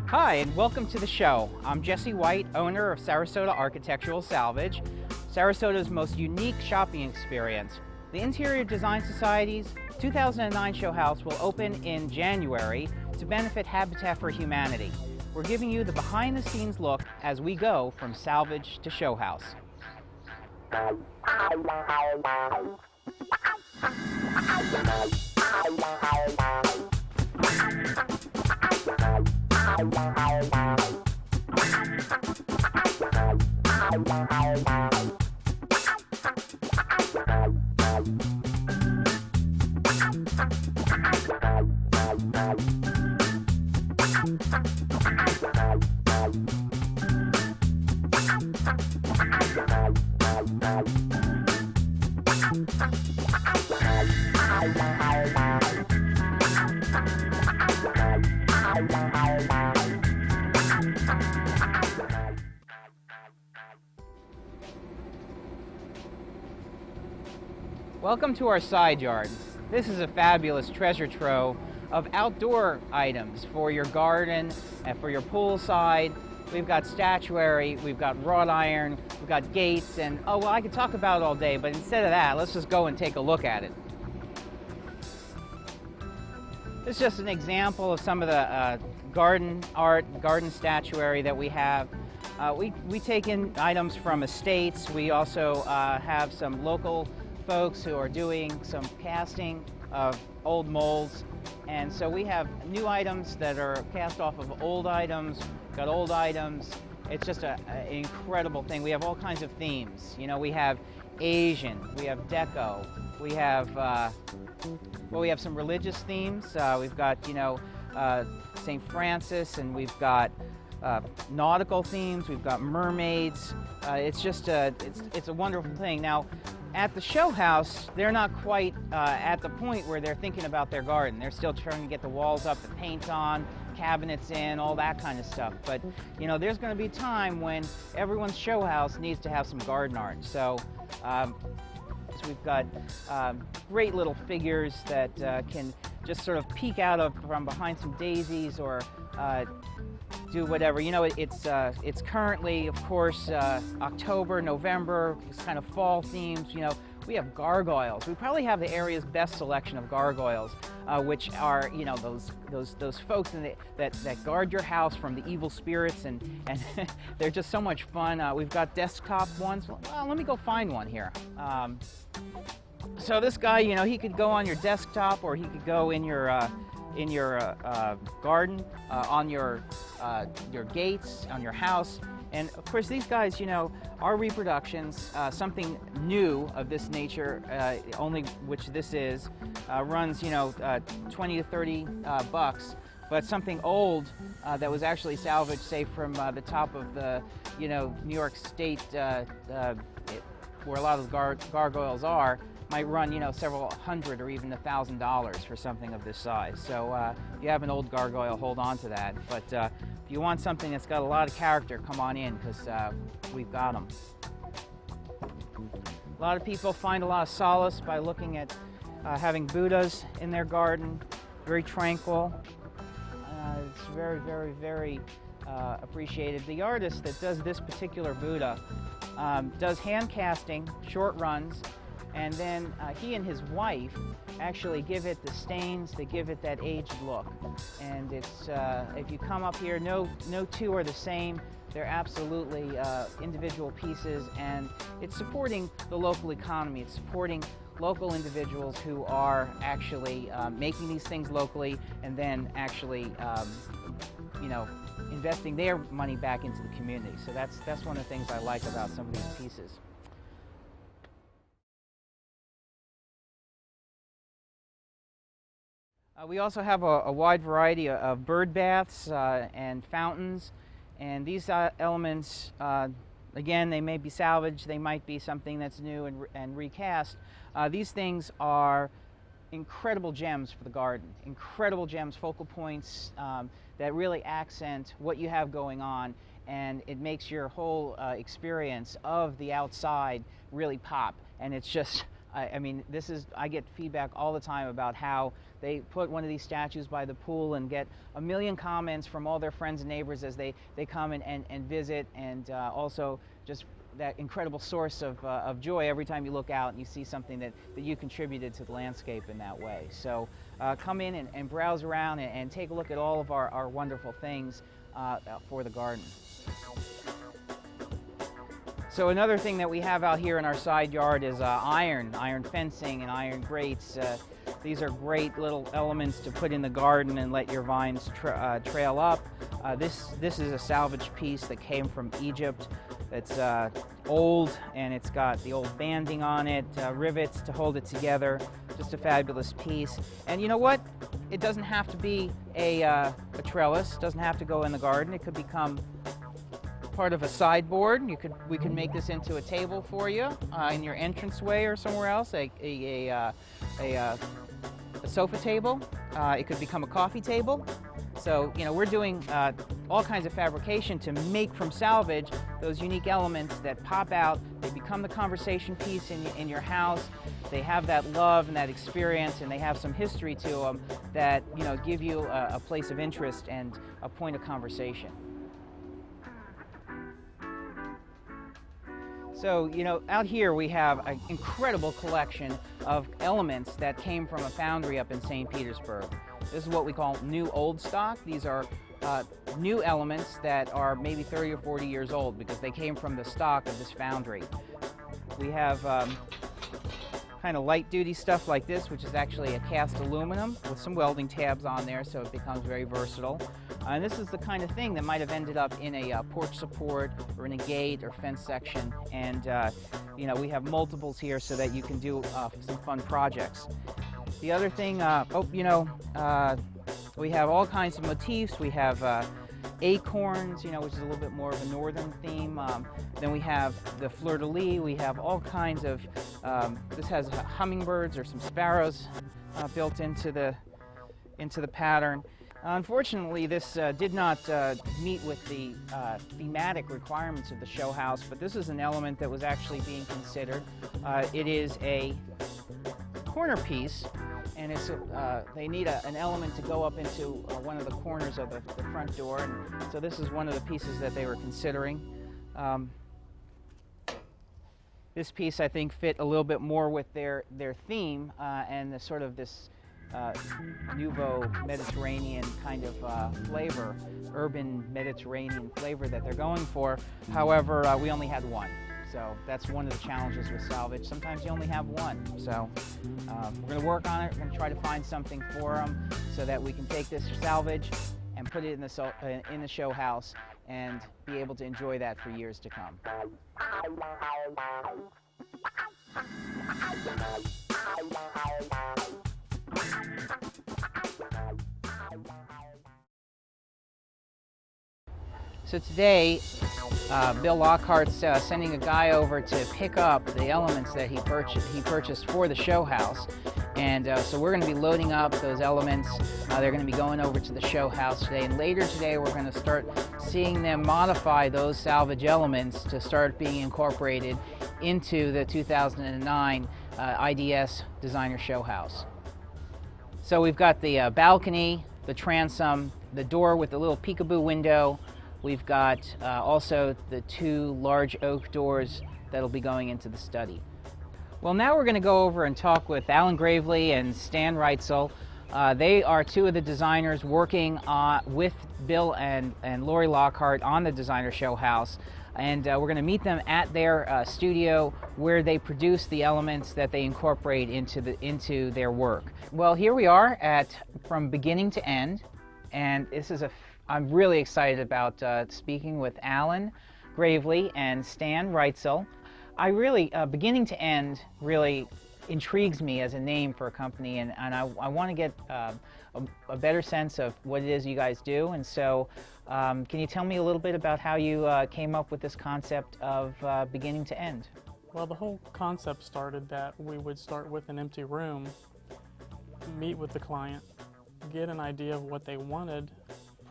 Hi, and welcome to the show. I'm Jesse White, owner of Sarasota Architectural Salvage, Sarasota's most unique shopping experience. The Interior Design Society's 2009 show house will open in January to benefit Habitat for Humanity. We're giving you the behind-the-scenes look as we go from salvage to show house. Welcome to our side yard. This is a fabulous treasure trove of outdoor items for your garden and for your poolside. We've got statuary, we've got wrought iron, we've got gates, and oh well, I could talk about it all day, but instead of that, let's just go and take a look at it. This is just an example of some of the garden art, garden statuary that we have. We take in items from estates. We also have some local folks who are doing some casting of old molds, and so we have new items that are cast off of old items, got old items. It's just an incredible thing. We have all kinds of themes. You know, we have Asian, we have deco, we have well, we have some religious themes. We've got, you know, St. Francis, and we've got nautical themes, we've got mermaids. It's just it's a wonderful thing. Now, at the show house, they're not quite at the point where they're thinking about their garden. They're still trying to get the walls up, the paint on, cabinets in, all that kind of stuff. But, you know, there's going to be time when everyone's show house needs to have some garden art. So we've got great little figures that can just sort of peek out from behind some daisies or do whatever. You know, it's currently, of course, October, November. It's kind of fall themes. You know, we have gargoyles. We probably have the area's best selection of gargoyles, which are, you know, those folks that guard your house from the evil spirits, and they're just so much fun. We've got desktop ones. Well, let me go find one here. So this guy, you know, he could go on your desktop, or he could go in your garden, on your gates, on your house. And of course, these guys, you know, are reproductions. Something new of this nature, only which this is, runs, you know, 20 to 30 bucks. But something old that was actually salvaged, say, from the top of the, you know, New York State, where a lot of the gargoyles are, might run, you know, several hundred or even $1,000 for something of this size. So if you have an old gargoyle, hold on to that. But if you want something that's got a lot of character, come on in, because we've got them. A lot of people find a lot of solace by looking at having Buddhas in their garden, very tranquil. It's very, very, very appreciated. The artist that does this particular Buddha does hand casting, short runs, and then he and his wife actually give it the stains, they give it that aged look. And it's, if you come up here, no two are the same. They're absolutely individual pieces, and it's supporting the local economy. It's supporting local individuals who are actually making these things locally, and then actually, you know, investing their money back into the community. So that's one of the things I like about some of these pieces. We also have a wide variety of bird baths and fountains, and these elements, again, they may be salvaged, they might be something that's new and recast. These things are incredible gems for the garden, incredible gems, focal points that really accent what you have going on, and it makes your whole experience of the outside really pop. And it's just, I mean, I get feedback all the time about how they put one of these statues by the pool and get a million comments from all their friends and neighbors as they come and visit, and also just that incredible source of joy every time you look out and you see something that you contributed to the landscape in that way. So come in and browse around and take a look at all of our wonderful things for the garden. So another thing that we have out here in our side yard is iron fencing and iron grates. These are great little elements to put in the garden and let your vines trail up. This is a salvage piece that came from Egypt. It's old, and it's got the old banding on it, rivets to hold it together. Just a fabulous piece. And you know what? It doesn't have to be a trellis. It doesn't have to go in the garden. It could become part of a sideboard. We could make this into a table for you in your entranceway or somewhere else, a sofa table. It could become a coffee table. So, you know, we're doing all kinds of fabrication to make from salvage those unique elements that pop out. They become the conversation piece in your house. They have that love and that experience, and they have some history to them that, you know, give you a place of interest and a point of conversation. So, you know, out here we have an incredible collection of elements that came from a foundry up in St. Petersburg. This is what we call new old stock. These are new elements that are maybe 30 or 40 years old because they came from the stock of this foundry. We have kind of light duty stuff like this, which is actually a cast aluminum with some welding tabs on there, so it becomes very versatile. And this is the kind of thing that might have ended up in a porch support or in a gate or fence section. And you know, we have multiples here so that you can do some fun projects. The other thing, we have all kinds of motifs. We have acorns, you know, which is a little bit more of a northern theme. Then we have the fleur-de-lis. We have all kinds of, this has hummingbirds or some sparrows built into the pattern. Unfortunately, this did not meet with the thematic requirements of the show house, but this is an element that was actually being considered. It is a corner piece, and it's they need an element to go up into one of the corners of the front door, and so this is one of the pieces that they were considering. This piece, I think, fit a little bit more with their theme and the sort of this nouveau Mediterranean kind of flavor, urban Mediterranean flavor that they're going for. However, we only had one. So that's one of the challenges with salvage. Sometimes you only have one. So we're going to work on it. We're going to try to find something for them so that we can take this salvage and put it in the show house and be able to enjoy that for years to come. So today, Bill Lockhart's sending a guy over to pick up the elements that he purchased for the show house. And so we're going to be loading up those elements. They're going to be going over to the show house today. And later today, we're going to start seeing them modify those salvage elements to start being incorporated into the 2009 IDS Designer Show House. So we've got the balcony, the transom, the door with the little peekaboo window. We've got also the two large oak doors that'll be going into the study. Well, now we're going to go over and talk with Alan Gravely and Stan Reitzel. They are two of the designers working with Bill and Lori Lockhart on the Designer Show House. And we're going to meet them at their studio where they produce the elements that they incorporate into their work. Well, here we are from beginning to end, and this is I'm really excited about speaking with Alan Gravely and Stan Reitzel. I really, beginning to end, really intrigues me as a name for a company, and I want to get a better sense of what it is you guys do. And so, can you tell me a little bit about how you came up with this concept of beginning to end? Well, the whole concept started that we would start with an empty room, meet with the client, get an idea of what they wanted,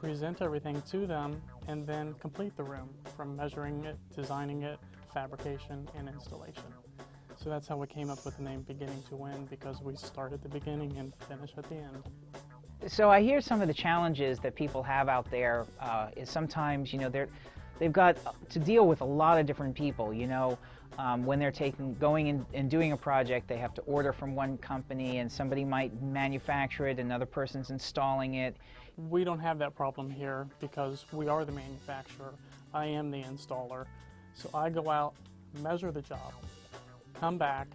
present everything to them, and then complete the room from measuring it, designing it, fabrication, and installation. So that's how we came up with the name Beginning to End, because we start at the beginning and finish at the end. So I hear some of the challenges that people have out there is sometimes, they've got to deal with a lot of different people, when they're going in and doing a project, they have to order from one company and somebody might manufacture it, another person's installing it. We don't have that problem here because we are the manufacturer. I am the installer. So I go out, measure the job, come back,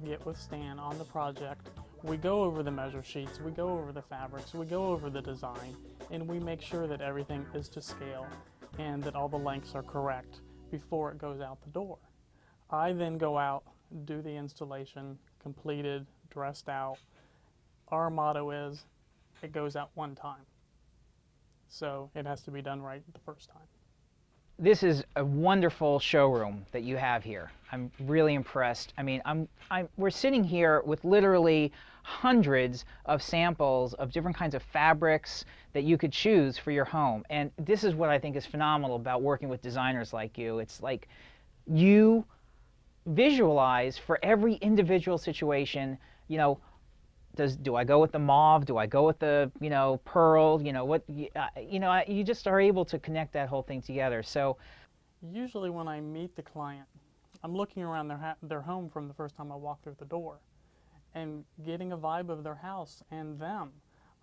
get with Stan on the project. We go over the measure sheets, we go over the fabrics, we go over the design, and we make sure that everything is to scale and that all the lengths are correct before it goes out the door. I then go out, do the installation, completed, dressed out. Our motto is, it goes out one time. So it has to be done right the first time. This is a wonderful showroom that you have here. I'm really impressed. I mean, we're sitting here with literally hundreds of samples of different kinds of fabrics that you could choose for your home. And this is what I think is phenomenal about working with designers like you. It's like you visualize for every individual situation, do I go with the mauve? Do I go with the, pearl? You just are able to connect that whole thing together. So usually when I meet the client, I'm looking around their home from the first time I walk through the door and getting a vibe of their house and them.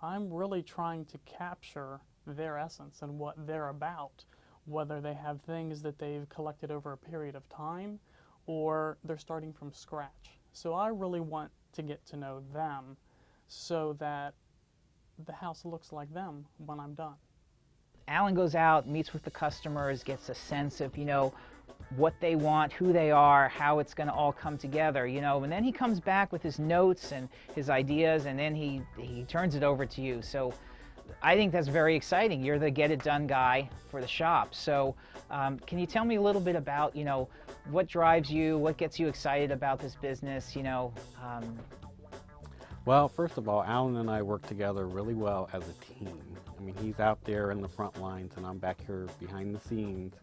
I'm really trying to capture their essence and what they're about, whether they have things that they've collected over a period of time or they're starting from scratch. So I really want to get to know them so that the house looks like them when I'm done. Alan goes out, meets with the customers, gets a sense of, what they want, who they are, how it's going to all come together, and then he comes back with his notes and his ideas, and then he turns it over to you. So I think that's very exciting. You're the get-it-done guy for the shop. So can you tell me a little bit about, what drives you, what gets you excited about this business, Well, first of all, Alan and I work together really well as a team. I mean, he's out there in the front lines and I'm back here behind the scenes.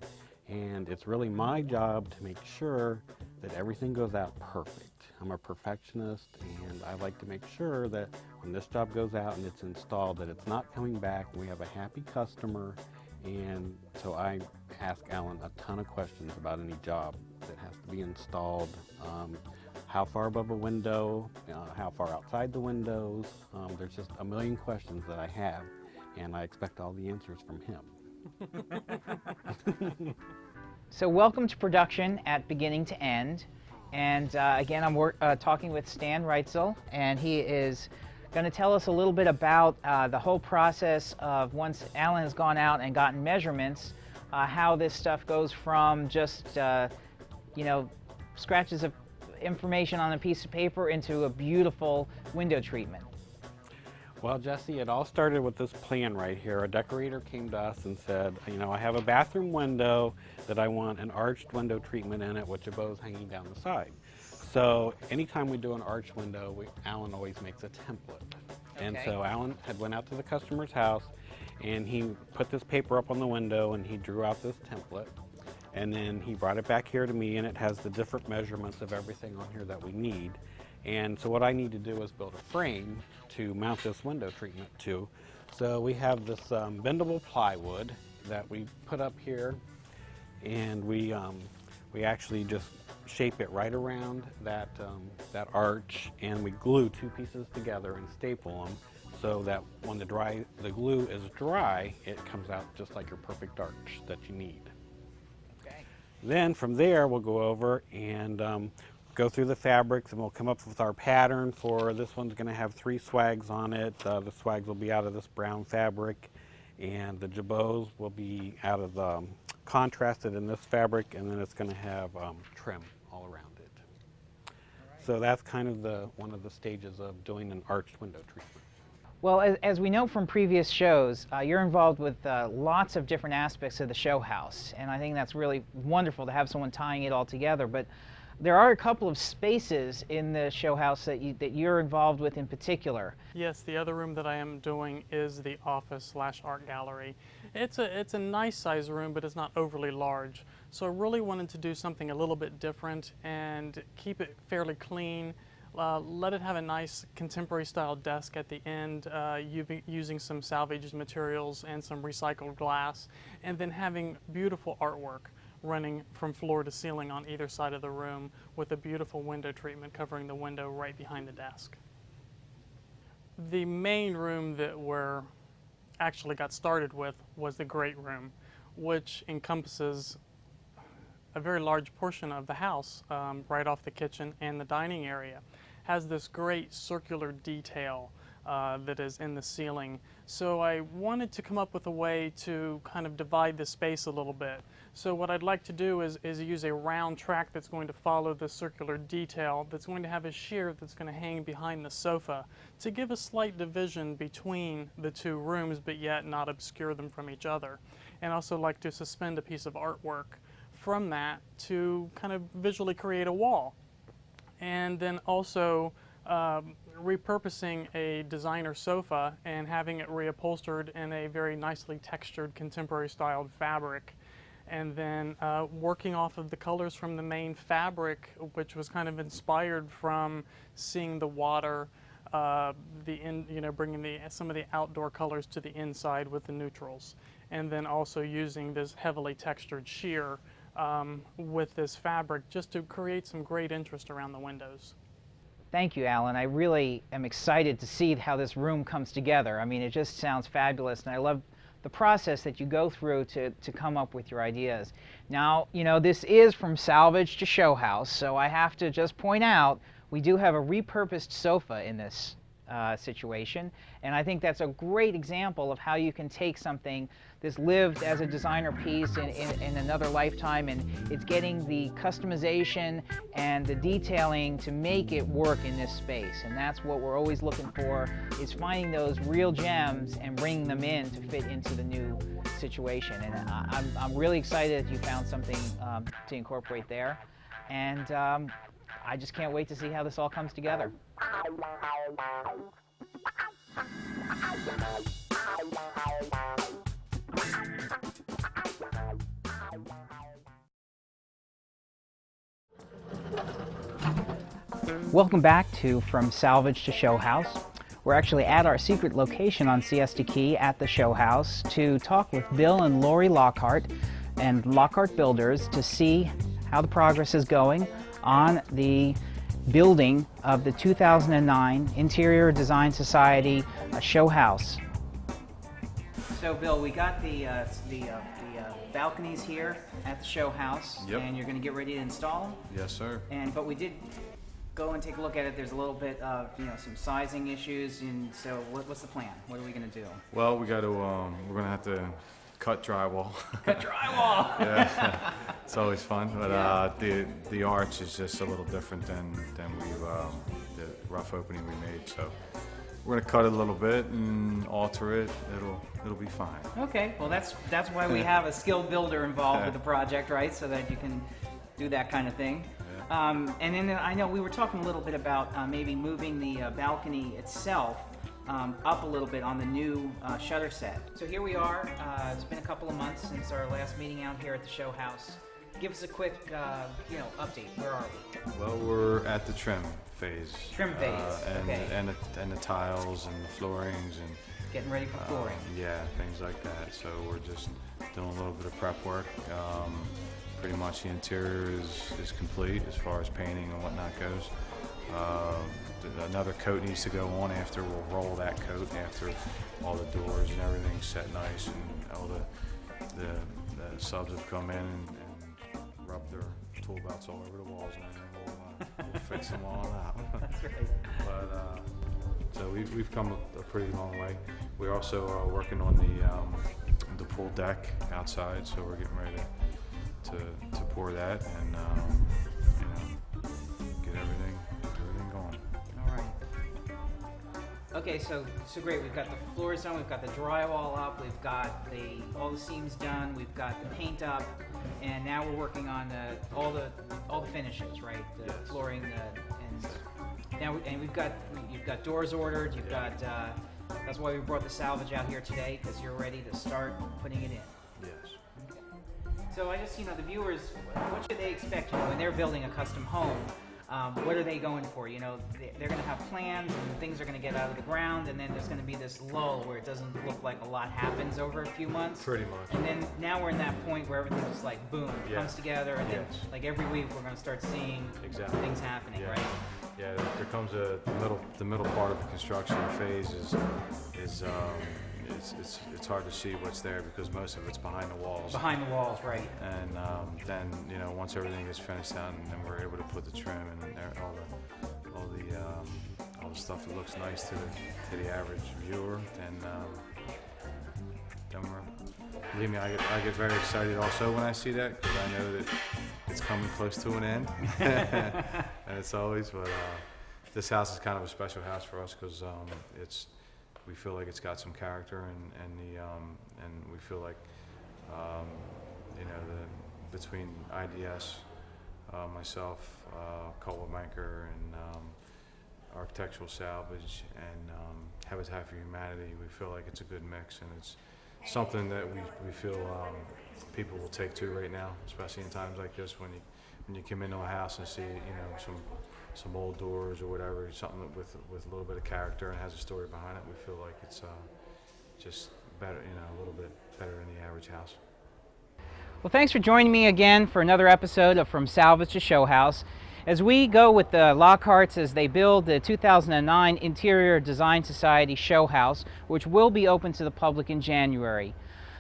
And it's really my job to make sure that everything goes out perfect. I'm a perfectionist and I like to make sure that when this job goes out and it's installed that it's not coming back and we have a happy customer. And so I ask Alan a ton of questions about any job that has to be installed. How far above a window, how far outside the windows. There's just a million questions that I have and I expect all the answers from him. So welcome to production at Beginning to End. And again, I'm talking with Stan Reitzel, and he is going to tell us a little bit about the whole process of once Alan has gone out and gotten measurements, how this stuff goes from just, scratches of information on a piece of paper into a beautiful window treatment. Well, Jesse, it all started with this plan right here. A decorator came to us and said, I have a bathroom window that I want an arched window treatment in it with jabots hanging down the side. So anytime we do an arched window, Alan always makes a template. Okay. And so Alan had went out to the customer's house and he put this paper up on the window and he drew out this template. And then he brought it back here to me and it has the different measurements of everything on here that we need. And so what I need to do is build a frame to mount this window treatment to. So we have this bendable plywood that we put up here, and we actually just shape it right around that arch, and we glue two pieces together and staple them so that when the glue is dry, it comes out just like your perfect arch that you need. Okay. Then from there we'll go over and go through the fabrics and we'll come up with our pattern for this one's going to have 3 swags on it. The swags will be out of this brown fabric and the jabots will be out of the contrasted in this fabric, and then it's going to have trim all around it. Right. So that's kind of one of the stages of doing an arched window treatment. Well, as we know from previous shows, you're involved with lots of different aspects of the show house, and I think that's really wonderful to have someone tying it all together. But There are a couple of spaces in the show house that you're involved with in particular. Yes, the other room that I am doing is the office/art gallery. It's a nice size room, but it's not overly large. So I really wanted to do something a little bit different and keep it fairly clean. Let it have a nice contemporary style desk at the end, using some salvaged materials and some recycled glass, and then having beautiful artwork running from floor to ceiling on either side of the room with a beautiful window treatment covering the window right behind the desk. The main room that we're actually got started with was the great room, which encompasses a very large portion of the house, right off the kitchen and the dining area. Has this great circular detail that is in the ceiling. So I wanted to come up with a way to kind of divide the space a little bit. So what I'd like to do is use a round track that's going to follow the circular detail, that's going to have a sheer that's going to hang behind the sofa to give a slight division between the two rooms, but yet not obscure them from each other. And also like to suspend a piece of artwork from that to kind of visually create a wall. And then also repurposing a designer sofa and having it reupholstered in a very nicely textured contemporary styled fabric, and then working off of the colors from the main fabric, which was kind of inspired from seeing the water, bringing some of the outdoor colors to the inside with the neutrals, and then also using this heavily textured sheer with this fabric just to create some great interest around the windows. Thank you, Alan. I really am excited to see how this room comes together. I mean, it just sounds fabulous, and I love the process that you go through to come up with your ideas. Now, you know, this is from salvage to show house, so I have to just point out we do have a repurposed sofa in this situation, and I think that's a great example of how you can take something that's lived as a designer piece in another lifetime, and it's getting the customization and the detailing to make it work in this space. And that's what we're always looking for, is finding those real gems and bringing them in to fit into the new situation. And I'm really excited that you found something to incorporate there, and I just can't wait to see how this all comes together. Welcome back to From Salvage to Show House. We're actually at our secret location on Siesta Key at the Show House to talk with Bill and Lori Lockhart and Lockhart Builders to see how the progress is going on the building of the 2009 Interior Design Society show house. So, Bill, we got the balconies here at the show house, Yep. and you're going to get ready to install them. Yes, sir. But we did go and take a look at it. There's a little bit of some sizing issues, and so what's the plan? What are we going to do? Well, we got to we're gonna have to cut drywall. Cut drywall. Yeah, it's always fun, but Yeah. the arch is just a little different than we the rough opening we made. So we're gonna cut it a little bit and alter it. It'll be fine. Okay. Well, that's why we have a skilled builder involved with the project, right? So that you can do that kind of thing. Yeah. And then I know we were talking a little bit about maybe moving the balcony itself up a little bit on the new shutter set. So here we are. It's been a couple of months since our last meeting out here at the show house. Give us a quick, update. Where are we? Well, we're at the trim phase. Trim phase. Okay. And the tiles and the floorings and Getting ready for flooring. yeah, things like that. So we're just doing a little bit of prep work. Pretty much the interior is complete as far as painting and whatnot goes. Another coat needs to go on after. We'll roll that coat after all the doors and everything's set nice, and all the subs have come in and rubbed their tool belts all over the walls, and then we'll fix them all out. That's right. But so we've come a pretty long way. We're also working on the pool deck outside, so we're getting ready to pour that and get everything going. All right. Okay, so great. We've got the floors done. We've got the drywall up. We've got all the seams done. We've got the paint up, and now we're working on all the finishes, right? The flooring, and you've got doors ordered. You've got. That's why we brought the Salvage out here today, because you're ready to start putting it in. Yes. So I just, the viewers, what should they expect? When they're building a custom home. What are they going for? They're going to have plans and things are going to get out of the ground, and then there's going to be this lull where it doesn't look like a lot happens over a few months. Pretty much. And then now we're in that point where everything just like boom, comes together, and then like every week we're going to start seeing things happening, right? Yeah, there comes the middle part of the construction phase it's hard to see what's there because most of it's behind the walls. Behind the walls, right. And then once everything is finished down, then we're able to put the trim and all the stuff that looks nice to the average viewer. Then believe me, I get very excited also when I see that, because I know that it's coming close to an end. And it's always, but this house is kind of a special house for us because we feel like it's got some character, and we feel like between IDS, myself, Caldwell Banker, and Architectural Salvage, and Habitat for Humanity, we feel like it's a good mix, and it's something that we feel people will take to right now, especially in times like this when you come into a house and see some old doors or whatever, something with a little bit of character and has a story behind it. We feel like it's just better, a little bit better than the average house. Well, thanks for joining me again for another episode of From Salvage to Show House. As we go with the Lockharts as they build the 2009 Interior Design Society Show House, which will be open to the public in January.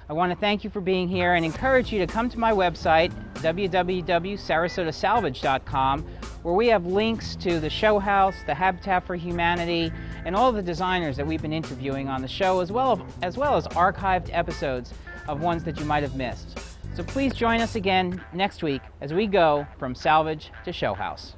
I want to thank you for being here and encourage you to come to my website, www.sarasotasalvage.com, where we have links to the show house, the Habitat for Humanity, and all the designers that we've been interviewing on the show, as well as archived episodes of ones that you might have missed. So please join us again next week as we go from Salvage to Show House.